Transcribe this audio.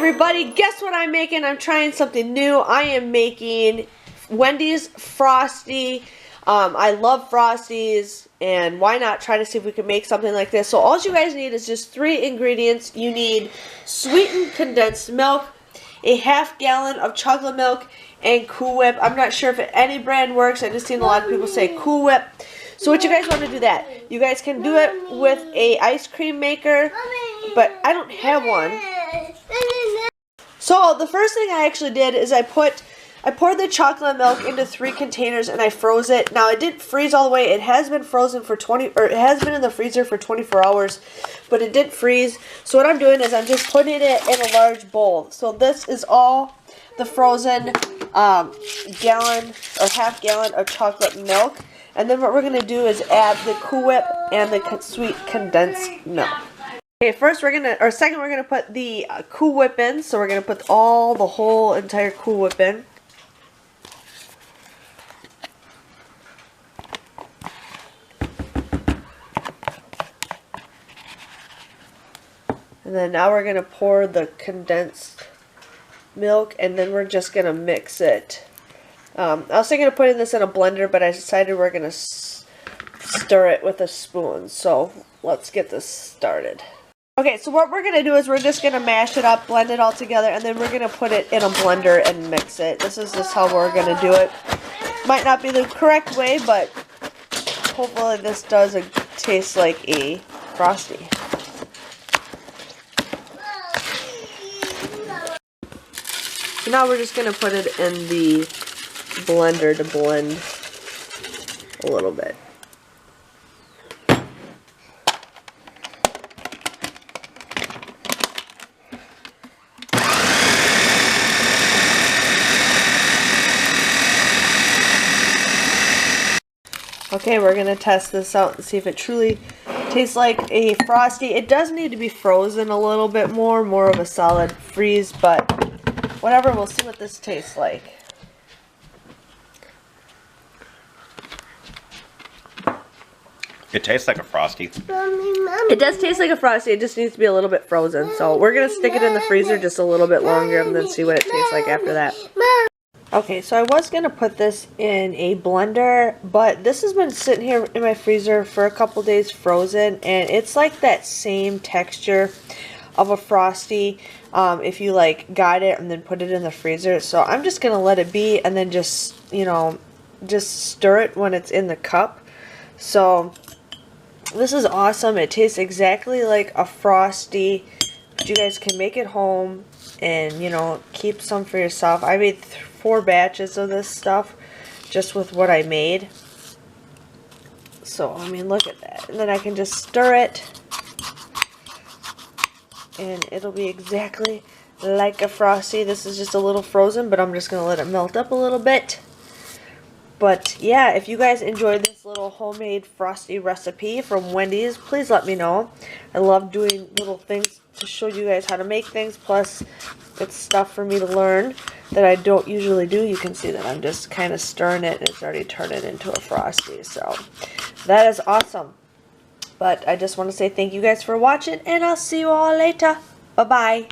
everybody, guess what I'm making? I'm trying something new. I am making Wendy's Frosty. I love Frosties, and why not try to see if we can make something like this. So all you guys need is just 3 ingredients. You need sweetened condensed milk, a ½ gallon of chocolate milk, and Cool Whip. I'm not sure if any brand works. I just seen a lot of people say Cool Whip. So what you guys want to do that? You guys can do it with a ice cream maker, but I don't have one. So the first thing I actually did is I poured the chocolate milk into 3 containers and I froze it. Now it didn't freeze all the way. It has been frozen for it has been in the freezer for 24 hours, but it didn't freeze. So what I'm doing is I'm just putting it in a large bowl. So this is all the frozen gallon or ½ gallon of chocolate milk. And then what we're going to do is add the Cool Whip and the sweet condensed milk. Okay, second we're gonna put the Cool Whip in. So we're gonna put the whole entire Cool Whip in. And then now we're gonna pour the condensed milk, and then we're just gonna mix it. I was thinking of putting this in a blender, but I decided we're gonna stir it with a spoon. So let's get this started. Okay, so what we're going to do is we're just going to mash it up, blend it all together, and then we're going to put it in a blender and mix it. This is just how we're going to do it. Might not be the correct way, but hopefully this does taste like a Frosty. So now we're just going to put it in the blender to blend a little bit. Okay, we're going to test this out and see if it truly tastes like a Frosty. It does need to be frozen a little bit more of a solid freeze, but whatever, we'll see what this tastes like. It tastes like a Frosty. It does taste like a Frosty, it just needs to be a little bit frozen. So we're going to stick it in the freezer just a little bit longer and then see what it tastes like after that. Okay, so I was going to put this in a blender, but this has been sitting here in my freezer for a couple days frozen, and it's like that same texture of a Frosty if you like got it and then put it in the freezer. So I'm just going to let it be and then just, just stir it when it's in the cup. So this is awesome. It tastes exactly like a Frosty. But you guys can make it home and, keep some for yourself. I made 4 batches of this stuff just with what I made. So, I mean, look at that. And then I can just stir it and it'll be exactly like a Frosty. This is just a little frozen, but I'm just going to let it melt up a little bit. But yeah, if you guys enjoyed this little homemade Frosty recipe from Wendy's, please let me know. I love doing little things to show you guys how to make things, plus it's stuff for me to learn that I don't usually do. You can see that I'm just kind of stirring it and it's already turned it into a Frosty. So that is awesome. But I just want to say thank you guys for watching, and I'll see you all later. Bye-bye.